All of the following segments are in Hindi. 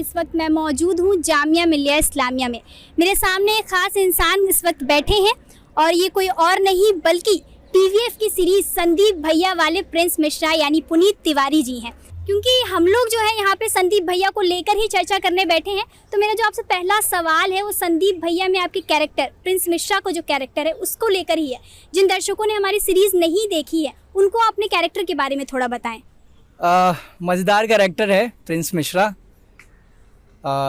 इस वक्त मैं मौजूद हूँ जामिया मिलिया इस्लामिया में। मेरे सामने एक ख़ास इंसान इस वक्त बैठे हैं और ये कोई और नहीं बल्कि टीवीएफ की सीरीज संदीप भैया वाले प्रिंस मिश्रा यानी पुनीत तिवारी जी हैं। क्योंकि हम लोग जो है यहाँ पे संदीप भैया को लेकर ही चर्चा करने बैठे हैं, तो मेरा जो आपसे पहला सवाल है वो संदीप भैया में आपके कैरेक्टर प्रिंस मिश्रा को जो कैरेक्टर है उसको लेकर ही है। जिन दर्शकों ने हमारी सीरीज़ नहीं देखी है उनको अपने कैरेक्टर के बारे में थोड़ा बताएं। मज़ेदार कैरेक्टर है प्रिंस मिश्रा।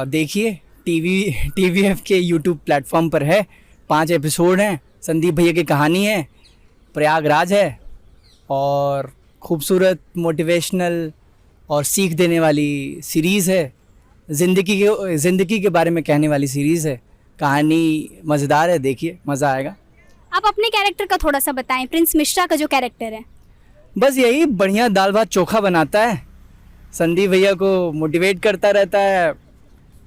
देखिए टीवीएफ के यूट्यूब प्लेटफॉर्म पर है, 5 एपिसोड हैं। संदीप भैया की कहानी है, प्रयागराज है और खूबसूरत मोटिवेशनल और सीख देने वाली सीरीज़ है। ज़िंदगी के बारे में कहने वाली सीरीज़ है। कहानी मज़ेदार है, देखिए मज़ा आएगा। आप अपने कैरेक्टर का थोड़ा सा बताएं, प्रिंस मिश्रा का जो कैरेक्टर है। बस यही बढ़िया दाल भात चोखा बनाता है, संदीप भैया को मोटिवेट करता रहता है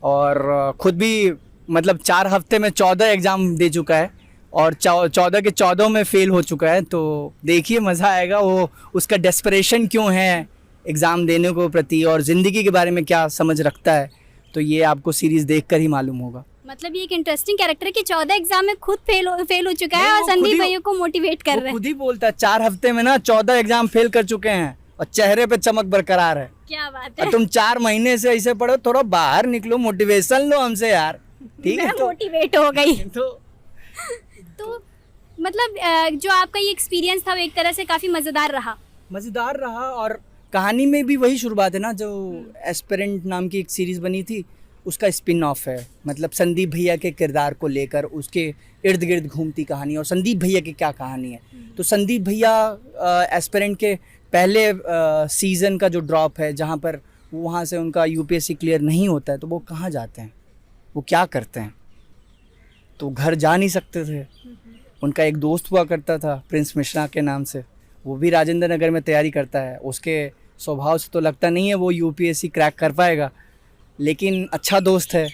और ख़ुद भी मतलब 4 हफ्ते में 14 एग्ज़ाम दे चुका है और 14 के 14 में फ़ेल हो चुका है। तो देखिए मज़ा आएगा। वो उसका डेस्परेशन क्यों है एग्ज़ाम देने को प्रति और ज़िंदगी के बारे में क्या समझ रखता है, तो ये आपको सीरीज़ देखकर ही मालूम होगा। मतलब ये एक इंटरेस्टिंग कैरेक्टर है कि 14 एग्जाम में खुद फेल हो चुका है और संदीप भैया को मोटिवेट कर रहा है। खुद ही बोलता है 4 हफ्ते में ना 14 एग्जाम फेल कर चुके हैं और चेहरे पे चमक बरकरार है। क्या बात है। तुम 4 महीने से ऐसे पढ़ो, थोड़ा बाहर निकलो, मोटिवेशन लो हमसे यार। ठीक है, मोटिवेट हो गई। तो मतलब जो आपका ये एक्सपीरियंस था वो एक तरह से काफ़ी मज़ेदार रहा और कहानी में भी वही शुरुआत है ना, जो एस्पिरेंट नाम की एक सीरीज़ बनी थी उसका स्पिन ऑफ है। मतलब संदीप भैया के किरदार को लेकर उसके इर्द गिर्द घूमती कहानी और संदीप भैया की क्या कहानी है। तो संदीप भैया एस्पिरेंट के पहले सीज़न का जो ड्रॉप है, जहाँ पर वहाँ से उनका यूपीएससी क्लियर नहीं होता है, तो वो कहाँ जाते हैं, वो क्या करते हैं। तो घर जा नहीं सकते थे। उनका एक दोस्त हुआ करता था प्रिंस मिश्रा के नाम से, वो भी राजेंद्र नगर में तैयारी करता है। उसके स्वभाव से तो लगता नहीं है वो यूपीएससी क्रैक कर पाएगा, लेकिन अच्छा दोस्त है।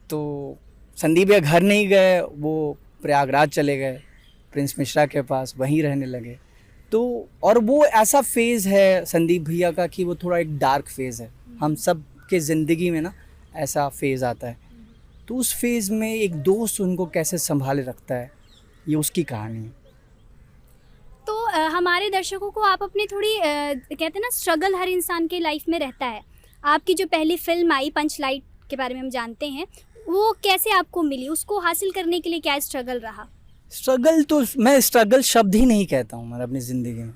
तो संदीप भैया घर नहीं गए, वो प्रयागराज चले गए प्रिंस मिश्रा के पास, वहीं रहने लगे। तो और वो ऐसा फेज़ है संदीप भैया का कि वो थोड़ा एक डार्क फेज़ है। हम सब के ज़िंदगी में ना ऐसा फेज़ आता है। तो उस फेज़ में एक दोस्त उनको कैसे संभाले रखता है, ये उसकी कहानी है। तो हमारे दर्शकों को आप अपनी थोड़ी कहते हैं ना स्ट्रगल हर इंसान के लाइफ में रहता है। आपकी जो पहली फिल्म आई पंचलाइट के बारे में हम जानते हैं, वो कैसे आपको मिली, उसको हासिल करने के लिए क्या स्ट्रगल रहा? स्ट्रगल तो मैं स्ट्रगल शब्द ही नहीं कहता हूँ। मतलब अपनी ज़िंदगी में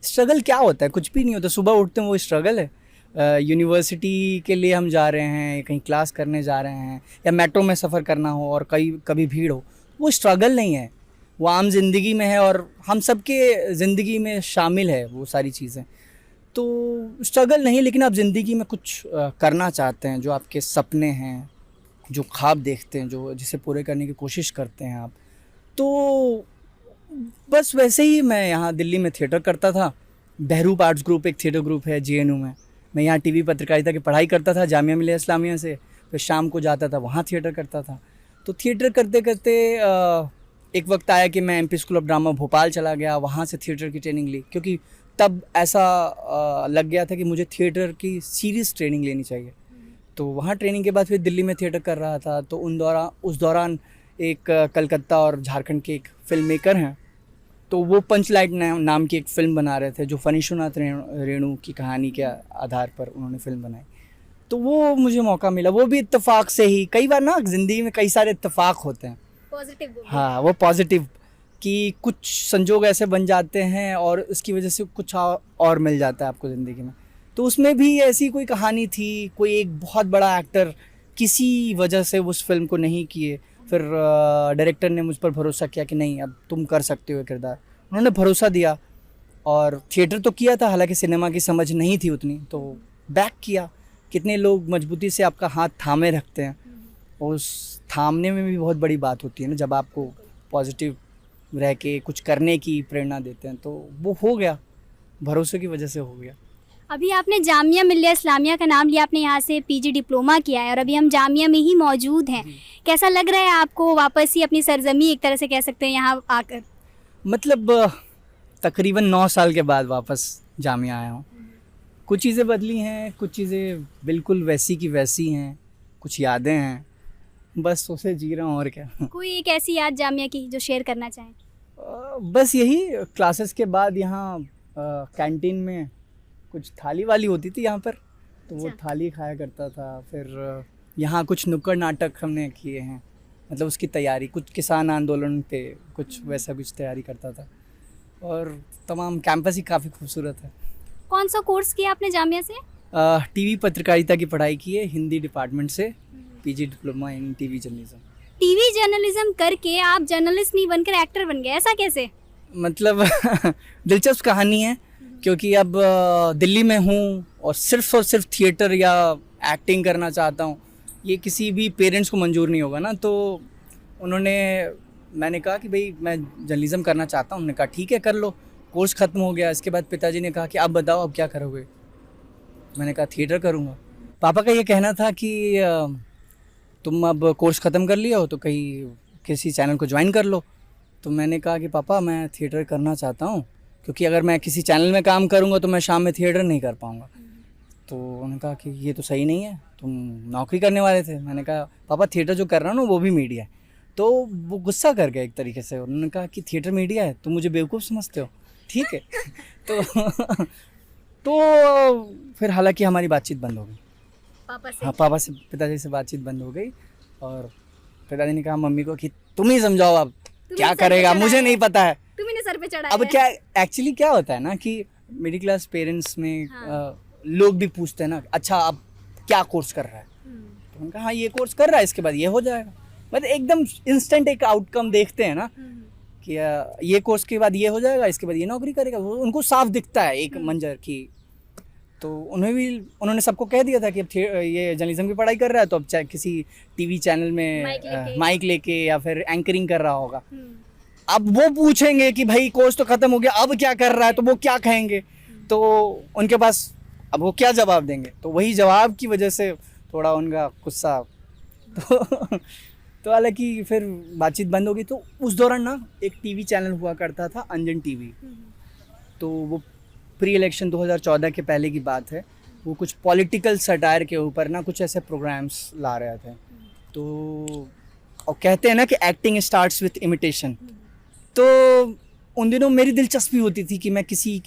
स्ट्रगल क्या होता है, कुछ भी नहीं होता। सुबह उठते हैं वो स्ट्रगल है। यूनिवर्सिटी के लिए हम जा रहे हैं, कहीं क्लास करने जा रहे हैं, या मेट्रो में सफ़र करना हो और कभी भीड़ हो, वो स्ट्रगल नहीं है, वो आम ज़िंदगी में है और हम सब के ज़िंदगी में शामिल है वो सारी चीज़ें। तो स्ट्रगल नहीं, लेकिन आप ज़िंदगी में कुछ करना चाहते हैं, जो आपके सपने हैं, जो ख्वाब देखते हैं, जो जिसे पूरे करने की कोशिश करते हैं आप। तो बस वैसे ही मैं यहाँ दिल्ली में थिएटर करता था। बहरूप आर्ट्स ग्रुप एक थिएटर ग्रुप है जेएनयू में। मैं यहाँ टीवी पत्रकारिता की पढ़ाई करता था जामिया मिलिया इस्लामिया से, फिर शाम को जाता था वहाँ थिएटर करता था। तो थिएटर करते करते एक वक्त आया कि मैं MP school of drama Bhopal चला गया, वहाँ से थिएटर की ट्रेनिंग ली, क्योंकि तब ऐसा लग गया था कि मुझे थिएटर की सीरियस ट्रेनिंग लेनी चाहिए। तो वहाँ ट्रेनिंग के बाद फिर दिल्ली में थिएटर कर रहा था। तो उस दौरान एक कलकत्ता और झारखंड के एक फिल्म मेकर हैं, तो वो पंचलाइट नाम की एक फ़िल्म बना रहे थे, जो फनीशुनाथ रेणु की कहानी के आधार पर उन्होंने फ़िल्म बनाई। तो वो मुझे मौका मिला, वो भी इत्तेफाक से ही। कई बार ना ज़िंदगी में कई सारे इत्तेफाक होते हैं, पॉजिटिव। हाँ, वो पॉजिटिव कि कुछ संजोग ऐसे बन जाते हैं और उसकी वजह से कुछ और मिल जाता है आपको ज़िंदगी में। तो उसमें भी ऐसी कोई कहानी थी, कोई एक बहुत बड़ा एक्टर किसी वजह से उस फिल्म को नहीं किए, फिर डायरेक्टर ने मुझ पर भरोसा किया कि नहीं अब तुम कर सकते हो किरदार। उन्होंने भरोसा दिया और थिएटर तो किया था, हालांकि सिनेमा की समझ नहीं थी उतनी, तो बैक किया। कितने लोग मजबूती से आपका हाथ थामे रखते हैं, उस थामने में भी बहुत बड़ी बात होती है ना, जब आपको पॉजिटिव रह के कुछ करने की प्रेरणा देते हैं। तो वो हो गया, भरोसे की वजह से हो गया। अभी आपने जामिया मिलिया इस्लामिया का नाम लिया, आपने यहाँ से पीजी डिप्लोमा किया है और अभी हम जामिया में ही मौजूद हैं। कैसा लग रहा है आपको वापस ही अपनी सरजमी एक तरह से कह सकते हैं यहाँ आकर? मतलब तकरीबन 9 साल के बाद वापस जामिया आया हूँ। कुछ चीज़ें बदली हैं, कुछ चीज़ें बिल्कुल वैसी की वैसी हैं, कुछ यादें हैं, बस उसे जी रहा हूँ और क्या। कोई एक ऐसी याद जामिया की जो शेयर करना चाहें? बस यही क्लासेस के बाद यहाँ कैंटीन में कुछ थाली वाली होती थी यहाँ पर, तो वो अच्छा। थाली खाया करता था। फिर यहाँ कुछ नुक्कड़ नाटक हमने किए हैं, मतलब उसकी तैयारी, कुछ किसान आंदोलन पे कुछ वैसा कुछ तैयारी करता था। और तमाम कैंपस ही काफ़ी खूबसूरत है। कौन सा कोर्स किया आपने जामिया से? टीवी पत्रकारिता की पढ़ाई की है हिंदी डिपार्टमेंट से, PG diploma in TV journalism. TV journalism करके आप जर्नलिस्ट नहीं बनकर एक्टर बन गए, ऐसा कैसे? मतलब दिलचस्प कहानी है, क्योंकि अब दिल्ली में हूँ और सिर्फ थिएटर या एक्टिंग करना चाहता हूँ, ये किसी भी पेरेंट्स को मंजूर नहीं होगा ना। तो मैंने कहा कि भाई मैं जर्नलिज्म करना चाहता हूँ। उन्होंने कहा ठीक है कर लो। कोर्स ख़त्म हो गया। इसके बाद पिताजी ने कहा कि अब बताओ अब क्या करोगे। मैंने कहा थिएटर करूँगा। पापा का ये कहना था कि तुम अब कोर्स ख़त्म कर लिया हो तो कहीं किसी चैनल को ज्वाइन कर लो। तो मैंने कहा कि पापा मैं थिएटर करना चाहता हूँ, क्योंकि अगर मैं किसी चैनल में काम करूँगा तो मैं शाम में थिएटर नहीं कर पाऊँगा। तो उन्होंने कहा कि ये तो सही नहीं है, तुम नौकरी करने वाले थे। मैंने कहा पापा थिएटर जो कर रहा हूँ ना वो भी मीडिया है। तो वो गुस्सा कर गए एक तरीके से। उन्होंने कहा कि थिएटर मीडिया है, तुम मुझे बेवकूफ़ समझते हो, ठीक है। तो फिर हालांकि हमारी बातचीत बंद हो गई। पापा से? हाँ, पापा से, पिताजी से बातचीत बंद हो गई। और पिताजी ने कहा मम्मी को कि तुम ही समझाओ अब क्या करेगा, मुझे नहीं पता है। तुम्ही ने सर पे चढ़ाया अब है। क्या एक्चुअली क्या होता है ना कि मिडिल क्लास पेरेंट्स में हाँ। लोग भी पूछते हैं ना, अच्छा अब क्या कोर्स कर रहा है। तो उनका हाँ ये कोर्स कर रहा है, इसके बाद ये हो जाएगा। मतलब एकदम इंस्टेंट एक आउटकम देखते हैं ना कि ये कोर्स के बाद ये हो जाएगा, इसके बाद ये नौकरी करेगा। वो उनको साफ दिखता है एक मंजर की। तो उन्होंने सबको कह दिया था कि अब ये जर्नलिज्म की पढ़ाई कर रहा है तो अब चाहे किसी टीवी चैनल में माइक लेके या फिर एंकरिंग कर रहा होगा। अब वो पूछेंगे कि भाई कोर्स तो ख़त्म हो गया, अब क्या कर रहा है, तो वो क्या कहेंगे। तो उनके पास अब वो क्या जवाब देंगे। तो वही जवाब की वजह से थोड़ा उनका गुस्सा तो हालांकि फिर बातचीत बंद हो गई। तो उस दौरान ना एक टीवी चैनल हुआ करता था, अंजन टीवी। तो वो प्री इलेक्शन 2014 के पहले की बात है। वो कुछ पॉलिटिकल सटायर के ऊपर ना कुछ ऐसे प्रोग्राम्स ला रहे थे। तो और कहते हैं ना कि एक्टिंग स्टार्ट्स विथ इमिटेशन। तो उन दिनों मेरी दिलचस्पी होती थी कि मैं किसी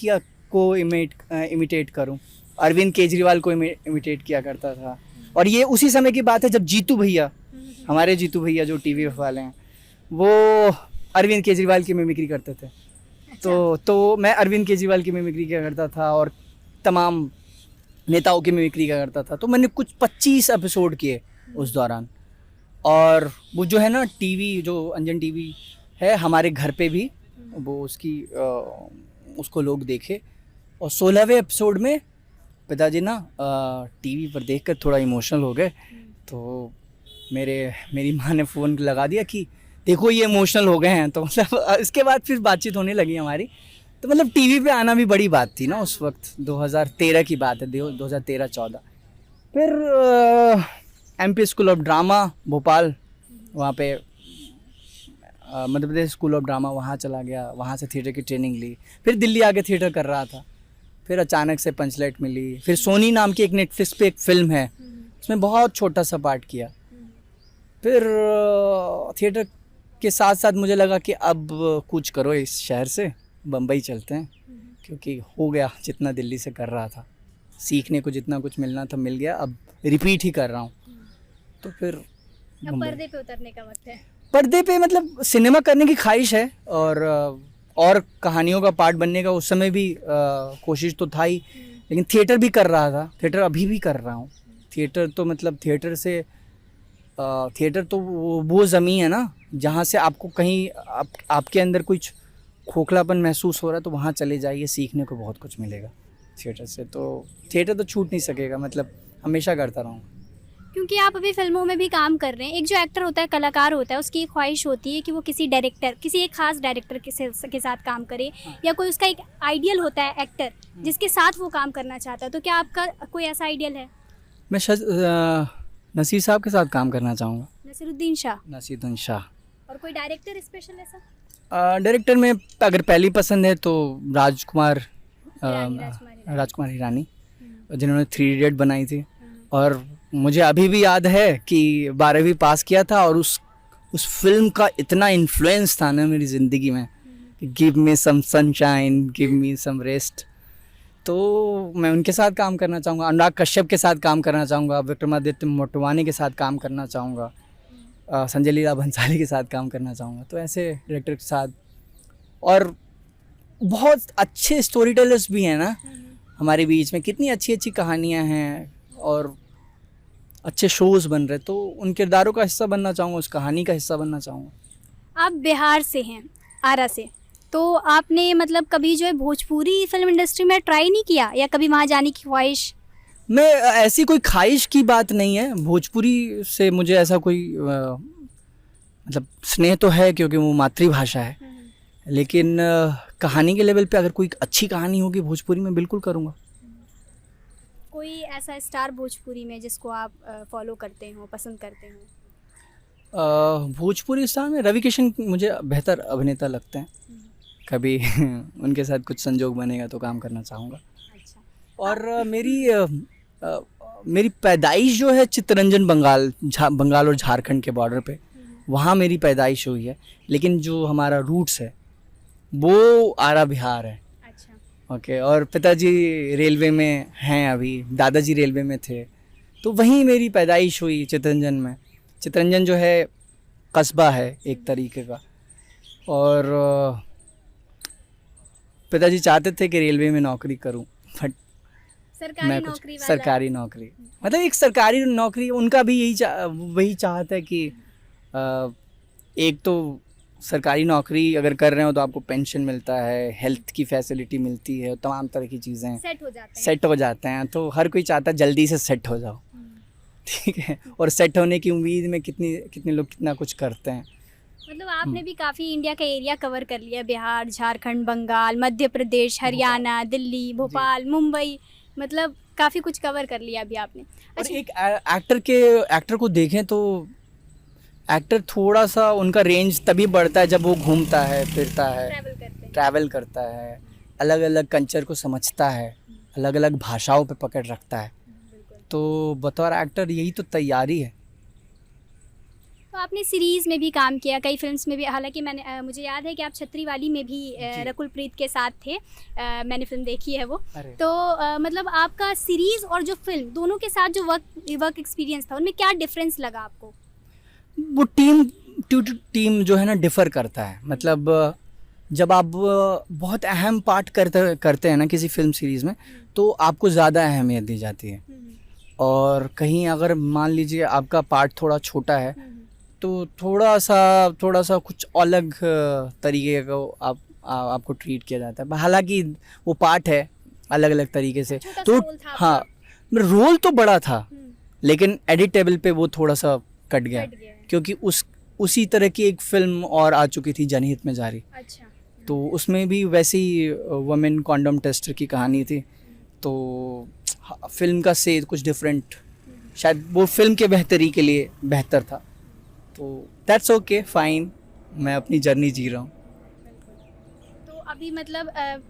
को इमिटेट करूं। अरविंद केजरीवाल को इमिटेट किया करता था। और ये उसी समय की बात है जब जीतू भैया, हमारे जीतू भैया जो टीवी वाले हैं, वो अरविंद केजरीवाल की मिमिक्री करते थे। तो मैं अरविंद केजरीवाल की मिमिक्री किया करता था और तमाम नेताओं की मिमिक्री किया करता था। तो मैंने कुछ 25 एपिसोड किए उस दौरान। और वो जो है ना टीवी, जो अंजन टीवी है हमारे घर पे भी, वो उसको लोग देखे। और 16वें एपिसोड में पिताजी ना टीवी पर देखकर थोड़ा इमोशनल हो गए। तो मेरी माँ ने फ़ोन लगा दिया कि देखो ये इमोशनल हो गए हैं। तो मतलब इसके बाद फिर बातचीत होने लगी हमारी। तो मतलब टीवी पे आना भी बड़ी बात थी ना उस वक्त। 2013 की बात है, 2013-14। फिर MP school of drama Bhopal, वहाँ पे Madhya Pradesh school of drama, वहाँ चला गया। वहाँ से थिएटर की ट्रेनिंग ली। फिर दिल्ली आके थिएटर कर रहा था। फिर अचानक से पंचलाइट मिली। फिर सोनी नाम की एक नेटफ्लिक्स पे एक फ़िल्म है, उसमें बहुत छोटा सा पार्ट किया। फिर थिएटर के साथ साथ मुझे लगा कि अब कुछ करो इस शहर से, बम्बई चलते हैं। क्योंकि हो गया जितना दिल्ली से कर रहा था, सीखने को जितना कुछ मिलना था मिल गया, अब रिपीट ही कर रहा हूँ। तो फिर अब पर्दे पे उतरने का वक्त है। पर्दे पे मतलब सिनेमा करने की ख्वाहिश है और कहानियों का पार्ट बनने का उस समय भी कोशिश तो था ही। लेकिन थिएटर भी कर रहा था, थिएटर अभी भी कर रहा हूँ। थिएटर तो मतलब थिएटर तो वो ज़मीन है ना जहाँ से आपको कहीं आपके अंदर कुछ खोखलापन महसूस हो रहा है, तो वहाँ चले जाइए, सीखने को बहुत कुछ मिलेगा थिएटर से। तो थिएटर तो छूट नहीं सकेगा, मतलब हमेशा करता रहूँ। क्योंकि आप अभी फिल्मों में भी काम कर रहे हैं। एक जो एक्टर होता है, कलाकार होता है, उसकी ख्वाहिश होती है कि वो किसी एक खास डायरेक्टर के साथ काम करे, या कोई उसका एक आइडियल होता है एक्टर जिसके साथ वो काम करना चाहता है। तो क्या आपका कोई ऐसा आइडियल है? मैं नसीर साहब के साथ काम करना चाहूँगा। नसीरुद्दीन शाह। और कोई डायरेक्टर स्पेशल ऐसा? डायरेक्टर में अगर पहली पसंद है तो राजकुमार राजकुमार हिरानी। जिन्होंने 3 इडियट बनाई थी। और मुझे अभी भी याद है कि 12वीं पास किया था और उस फिल्म का इतना इन्फ्लुएंस था ना मेरी ज़िंदगी में, give me some sunshine, give me some rest. तो मैं उनके साथ काम करना चाहूँगा, अनुराग कश्यप के साथ काम करना चाहूँगा, विक्रमादित्य मोटवानी के साथ काम करना चाहूँगा, संजय लीला भंसाली के साथ काम करना चाहूँगा। तो ऐसे डायरेक्टर के साथ, और बहुत अच्छे स्टोरी टेलर्स भी हैं ना हमारे बीच में, कितनी अच्छी अच्छी कहानियाँ हैं और अच्छे शोज़ बन रहे, तो उन किरदारों का हिस्सा बनना चाहूँगा, उस कहानी का हिस्सा बनना चाहूँगा। आप बिहार से हैं, आरा से, तो आपने मतलब कभी जो है भोजपुरी फिल्म इंडस्ट्री में ट्राई नहीं किया, या कभी वहाँ जाने की ख्वाहिश? मैं ऐसी कोई ख्वाहिश की बात नहीं है, भोजपुरी से मुझे ऐसा कोई मतलब स्नेह तो है क्योंकि वो मातृभाषा है, लेकिन कहानी के लेवल पे अगर कोई अच्छी कहानी होगी भोजपुरी में बिल्कुल करूँगा। कोई ऐसा स्टार भोजपुरी में जिसको आप फॉलो करते हो, पसंद करते हो? भोजपुरी स्टार में रवि किशन मुझे बेहतर अभिनेता लगते हैं। कभी उनके साथ कुछ संजोग बनेगा तो काम करना चाहूँगा। अच्छा। और मेरी पैदाइश जो है चित्तरंजन बंगाल और झारखंड के बॉर्डर पे, वहाँ मेरी पैदाइश हुई है, लेकिन जो हमारा रूट्स है वो आरा बिहार है। अच्छा। ओके। और पिताजी रेलवे में हैं, अभी दादाजी रेलवे में थे, तो वहीं मेरी पैदाइश हुई चित्तरंजन में। चित्तरंजन जो है कस्बा है एक तरीके का, और पिताजी चाहते थे कि रेलवे में नौकरी करूं, बट सरकारी नौकरी वाला? सरकारी नौकरी, मतलब एक सरकारी नौकरी, उनका भी वही चाहता है कि एक तो सरकारी नौकरी अगर कर रहे हो तो आपको पेंशन मिलता है, हेल्थ की फैसिलिटी मिलती है, तमाम तरह की चीज़ें सेट हो जाते हैं, तो हर कोई चाहता है जल्दी से सेट हो जाओ। ठीक है। और सेट होने की उम्मीद में कितने लोग कितना कुछ करते हैं। मतलब आपने भी काफ़ी इंडिया का एरिया कवर कर लिया, बिहार, झारखंड, बंगाल, मध्य प्रदेश, हरियाणा, दिल्ली, भोपाल, मुंबई, मतलब काफ़ी कुछ कवर कर लिया अभी आपने। और एक एक्टर को देखें तो एक्टर थोड़ा सा उनका रेंज तभी बढ़ता है जब वो घूमता है, फिरता है, ट्रैवल करता है, अलग अलग कल्चर को समझता है, अलग अलग भाषाओं पे पकड़ रखता है। तो बतौर एक्टर यही तो तैयारी है। तो आपने सीरीज़ में भी काम किया, कई फिल्म्स में भी, हालांकि मैंने मुझे याद है कि आप छतरी वाली में भी रकुल प्रीत के साथ थे, मैंने फिल्म देखी है वो। तो मतलब आपका सीरीज़ और जो फिल्म दोनों के साथ जो वर्क एक्सपीरियंस था, उनमें क्या डिफरेंस लगा आपको? वो टीम जो है ना डिफ़र करता है। मतलब जब आप बहुत अहम पार्ट करते हैं ना किसी फिल्म सीरीज़ में, तो आपको ज़्यादा अहमियत दी जाती है। और कहीं अगर मान लीजिए आपका पार्ट थोड़ा छोटा है, तो थोड़ा सा कुछ अलग तरीके को आपको ट्रीट किया जाता है। हालांकि वो पार्ट है अलग अलग तरीके से, तो हाँ, रोल तो बड़ा था, लेकिन एडिट टेबल पे वो थोड़ा सा कट गया, क्योंकि उसी तरह की एक फिल्म और आ चुकी थी, जनहित में जारी। अच्छा। तो उसमें भी वैसी वुमेन कॉन्डोम टेस्टर की कहानी थी, तो फिल्म का से कुछ डिफरेंट, शायद वो फिल्म के बेहतरी के लिए बेहतर था। तो दैट्स ओके, फाइन, मैं अपनी जर्नी जी रहा हूँ। तो अभी मतलब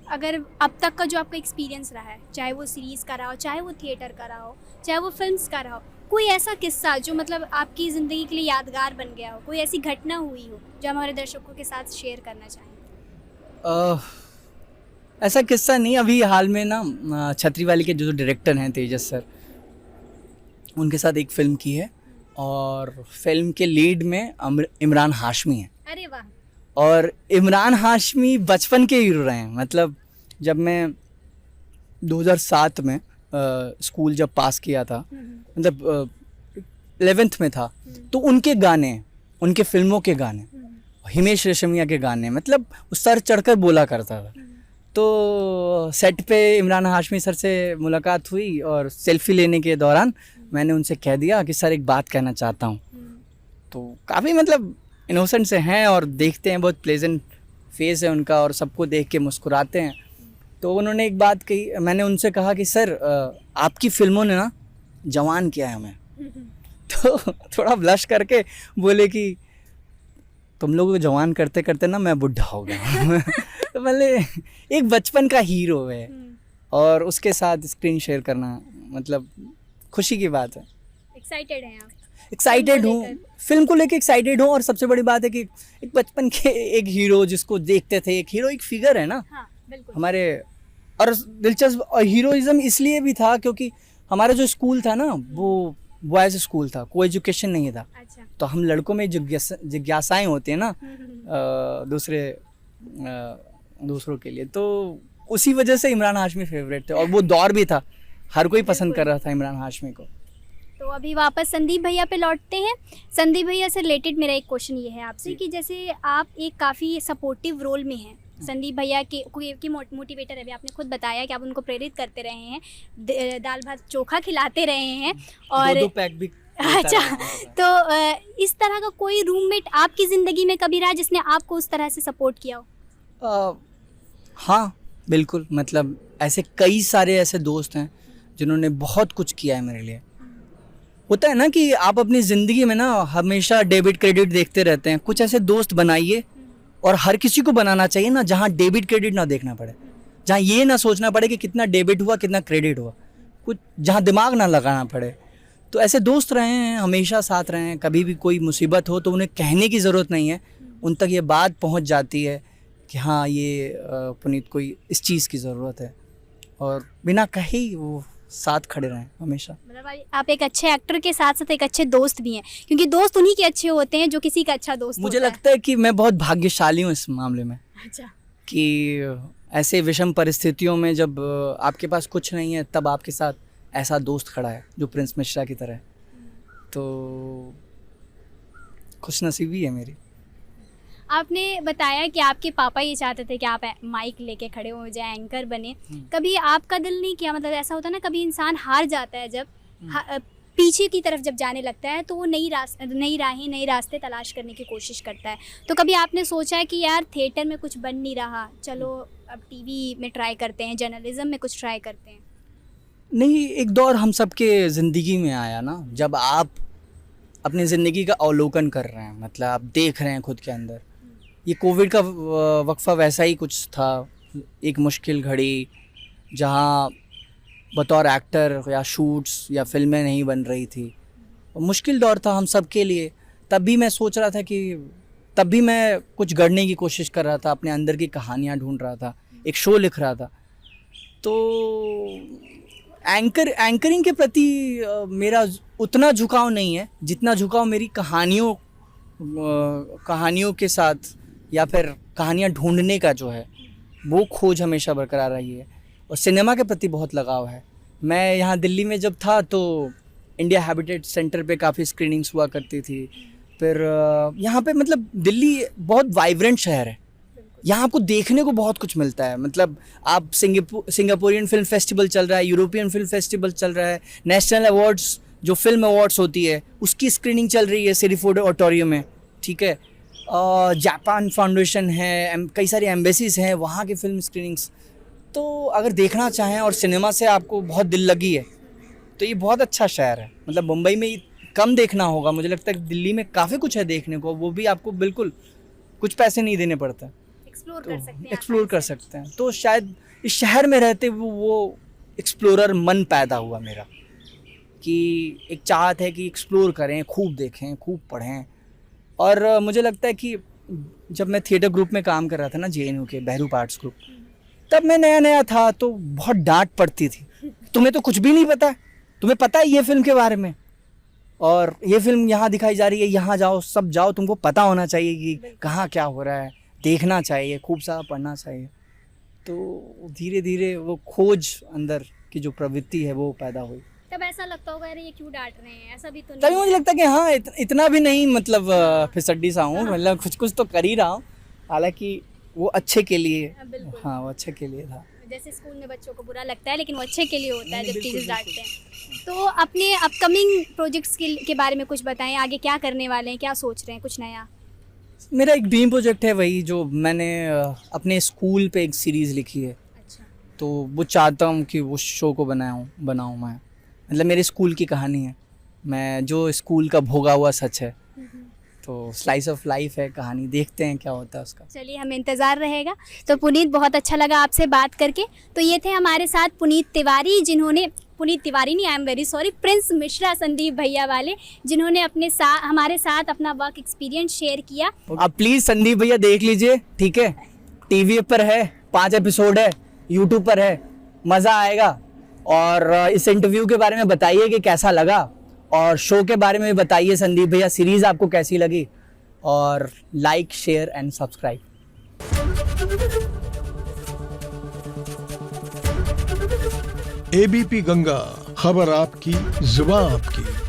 अगर अब तक का जो आपका एक्सपीरियंस रहा है, चाहे वो सीरीज़ का रहा हो, चाहे वो थिएटर का रहा हो, चाहे वो फिल्म्स का रहा हो, कोई ऐसा किस्सा जो मतलब आपकी ज़िंदगी के लिए यादगार बन गया हो, कोई ऐसी घटना हुई हो जो हमारे दर्शकों के साथ शेयर करना चाहें? ऐसा किस्सा नहीं, अभी हाल में ना छतरी वाली के जो डायरेक्टर हैं तेजस सर, उनके साथ एक फ़िल्म की है, और फिल्म के लीड में इमरान हाशमी है। अरे वाह। और इमरान हाशमी बचपन के हीरो रहे हैं। मतलब जब मैं 2007 में स्कूल जब पास किया था, मतलब 11th में था, तो उनके गाने, उनके फिल्मों के गाने, हिमेश रेशमिया के गाने, मतलब उस सर चढ़कर बोला करता था। तो सेट पे इमरान हाशमी सर से मुलाकात हुई, और सेल्फी लेने के दौरान मैंने उनसे कह दिया कि सर एक बात कहना चाहता हूँ। तो काफ़ी मतलब इनोसेंट से हैं, और देखते हैं बहुत प्लेजेंट फेस है उनका, और सबको देख के मुस्कुराते हैं। तो उन्होंने एक बात कही, मैंने उनसे कहा कि सर आपकी फिल्मों ने ना जवान किया है हमें। तो थोड़ा ब्लश करके बोले कि तुम लोगों को जवान करते करते ना मैं बुढ़ा हो गया। तो मतलब एक बचपन का हीरो है, और उसके साथ स्क्रीन शेयर करना मतलब खुशी की बात है। एक्साइटेड हैं आप? एक्साइटेड फिल्म को हूँ, लेकर? फिल्म को लेके एक्साइटेड हूँ। और सबसे बड़ी बात है कि एक बचपन के एक हीरो जिसको देखते थे, एक हीरो एक फिगर है ना हाँ बिल्कुल। हमारे। और दिलचस्प और हीरोइज्म इसलिए भी था क्योंकि हमारा जो स्कूल था ना वो बॉयज़ स्कूल था, कोई एजुकेशन नहीं था। अच्छा। तो हम लड़कों में जिज्ञासाएं होती है ना दूसरों के लिए, तो उसी वजह से इमरान हाशमी फेवरेट थे। और वो दौर भी था, हर कोई पसंद कर रहा था इमरान हाशमी को। तो अभी वापस संदीप भैया पे लौटते हैं। संदीप भैया से रिलेटेड मेरा एक क्वेश्चन ये है आपसे कि जैसे आप एक काफ़ी सपोर्टिव रोल में हैं संदीप भैया के मोटिवेटर है, अभी आपने खुद बताया कि आप उनको प्रेरित करते रहे हैं, दाल भात चोखा खिलाते रहे हैं और दो पैक भी अच्छा। तो इस तरह का कोई रूममेट आपकी ज़िंदगी में कभी रहा जिसने आपको उस तरह से सपोर्ट किया हो? हाँ बिल्कुल, मतलब ऐसे कई सारे ऐसे दोस्त हैं जिन्होंने बहुत कुछ किया है मेरे लिए। होता है ना कि आप अपनी ज़िंदगी में ना हमेशा डेबिट क्रेडिट देखते रहते हैं, कुछ ऐसे दोस्त बनाइए। और हर किसी को बनाना चाहिए ना जहाँ डेबिट क्रेडिट ना देखना पड़े, जहाँ ये ना सोचना पड़े कि कितना डेबिट हुआ कितना क्रेडिट हुआ, कुछ जहाँ दिमाग ना लगाना पड़े। तो ऐसे दोस्त रहे हैं, हमेशा साथ रहे हैं। कभी भी कोई मुसीबत हो तो उन्हें कहने की ज़रूरत नहीं है, उन तक ये बात पहुंच जाती है कि हाँ ये पुनीत कोई इस चीज़ की ज़रूरत है, और बिना कहे ही वो साथ खड़े रहें हमेशा। मतलब आप एक अच्छे एक्टर के साथ साथ एक अच्छे दोस्त भी हैं, क्योंकि दोस्त उन्हीं के अच्छे होते हैं जो किसी का अच्छा दोस्त मुझे होता लगता है कि मैं बहुत भाग्यशाली हूँ इस मामले में। अच्छा। कि ऐसे विषम परिस्थितियों में जब आपके पास कुछ नहीं है तब आपके साथ ऐसा दोस्त खड़ा है जो प्रिंस मिश्रा की तरह है, तो खुशनसीबी है मेरी। आपने बताया कि आपके पापा ये चाहते थे कि आप माइक लेके खड़े हो जाए, एंकर बने। कभी आपका दिल नहीं किया, मतलब ऐसा होता है ना कभी इंसान हार जाता है जब पीछे की तरफ जब जाने लगता है तो वो नई राहें नए रास्ते तलाश करने की कोशिश करता है, तो कभी आपने सोचा है कि यार थिएटर में कुछ बन नहीं रहा, चलो अब टीवी में ट्राई करते हैं, जर्नलिज्म में कुछ ट्राई करते हैं? नहीं, एक दौर हम सबके ज़िंदगी में आया ना जब आप अपनी ज़िंदगी का अवलोकन कर रहे हैं, मतलब आप देख रहे हैं खुद के अंदर। ये कोविड का वक्फा वैसा ही कुछ था, एक मुश्किल घड़ी जहाँ बतौर एक्टर या शूट्स या फिल्में नहीं बन रही थी। मुश्किल दौर था हम सब के लिए। तब भी मैं सोच रहा था कि तब भी मैं कुछ गढ़ने की कोशिश कर रहा था, अपने अंदर की कहानियाँ ढूंढ रहा था, एक शो लिख रहा था। तो एंकरिंग के प्रति मेरा उतना झुकाव नहीं है जितना झुकाव मेरी कहानियों के साथ या फिर कहानियाँ ढूंढने का जो है वो खोज हमेशा बरकरार रही है। और सिनेमा के प्रति बहुत लगाव है। मैं यहाँ दिल्ली में जब था तो इंडिया हैबिटेट सेंटर पे काफ़ी स्क्रीनिंग्स हुआ करती थी। फिर यहाँ पे मतलब दिल्ली बहुत वाइब्रेंट शहर है, यहाँ आपको देखने को बहुत कुछ मिलता है। मतलब आप सिंगापुरियन फिल्म फेस्टिवल चल रहा है, यूरोपियन फिल्म फेस्टिवल चल रहा है, नेशनल अवार्ड्स जो फिल्म अवार्ड्स होती है उसकी स्क्रीनिंग चल रही है सिरीफोर्ड ऑडिटोरियम में, ठीक है। जापान फाउंडेशन है, कई सारी एम्बेसीज हैं, वहाँ की फिल्म स्क्रीनिंग्स। तो अगर देखना चाहें और सिनेमा से आपको बहुत दिल लगी है तो ये बहुत अच्छा शहर है। मतलब मुंबई में कम देखना होगा, मुझे लगता है दिल्ली में काफ़ी कुछ है देखने को, वो भी आपको बिल्कुल कुछ पैसे नहीं देने पड़ते, एक्सप्लोर कर सकते हैं। तो शायद इस शहर में रहते हुए वो एक्सप्लोरर मन पैदा हुआ मेरा, कि एक चाहत है कि एक्सप्लोर करें, खूब देखें, खूब पढ़ें। और मुझे लगता है कि जब मैं थिएटर ग्रुप में काम कर रहा था ना, JNU के बहरूप आर्ट्स ग्रुप, तब मैं नया था तो बहुत डांट पड़ती थी, तुम्हें तो कुछ भी नहीं पता, तुम्हें पता है ये फिल्म के बारे में, और ये फिल्म यहाँ दिखाई जा रही है, यहाँ जाओ, सब जाओ, तुमको पता होना चाहिए कि कहाँ क्या हो रहा है, देखना चाहिए, खूब सारा पढ़ना चाहिए। तो धीरे धीरे वो खोज अंदर की जो प्रवृत्ति है वो पैदा हुई। तब ऐसा लगता होगा अरे ये क्यों डांट रहे हैं, ऐसा भी तो नहीं। तभी मुझे लगता है कि हाँ इतना भी नहीं, मतलब फिसड्डी सा हूँ, मतलब कुछ तो कर ही रहा हूँ, हालांकि वो अच्छे के लिए। हाँ वो अच्छे के लिए था। जैसे स्कूल में बच्चों को बुरा लगता है लेकिन वो अच्छे के लिए होता है जब टीचर्स डांटते हैं। तो अपने अपकमिंग प्रोजेक्ट्स के बारे में कुछ बताएं, आगे क्या करने वाले हैं, क्या सोच रहे हैं, कुछ नया? मेरा एक ड्रीम प्रोजेक्ट है, वही जो मैंने अपने स्कूल पे एक सीरीज़ लिखी है। अच्छा। तो वो चाहता हूँ कि वो शो को बनाऊँ मैं। मतलब मेरे स्कूल की कहानी है, मैं जो स्कूल का भोगा हुआ सच है तो स्लाइस ऑफ लाइफ है कहानी, देखते हैं क्या होता है उसका। चलिए, हमें इंतज़ार रहेगा। तो पुनीत, बहुत अच्छा लगा आपसे बात करके। तो ये थे हमारे साथ पुनीत तिवारी, जिन्होंने, पुनीत तिवारी नहीं, I am very sorry, Prince Mishra Sandeep भैया वाले, जिन्होंने अपने साथ, हमारे साथ अपना वर्क एक्सपीरियंस शेयर किया। आप प्लीज़ संदीप भैया देख लीजिए, ठीक है? टीवी पर है, 5 एपिसोड है, यूट्यूब पर है, मज़ा आएगा। और इस इंटरव्यू के बारे में बताइए कि कैसा लगा, और शो के बारे में भी बताइए संदीप भैया, सीरीज़ आपको कैसी लगी, और like, share and subscribe. ABP Ganga, खबर आपकी, जुबान आपकी।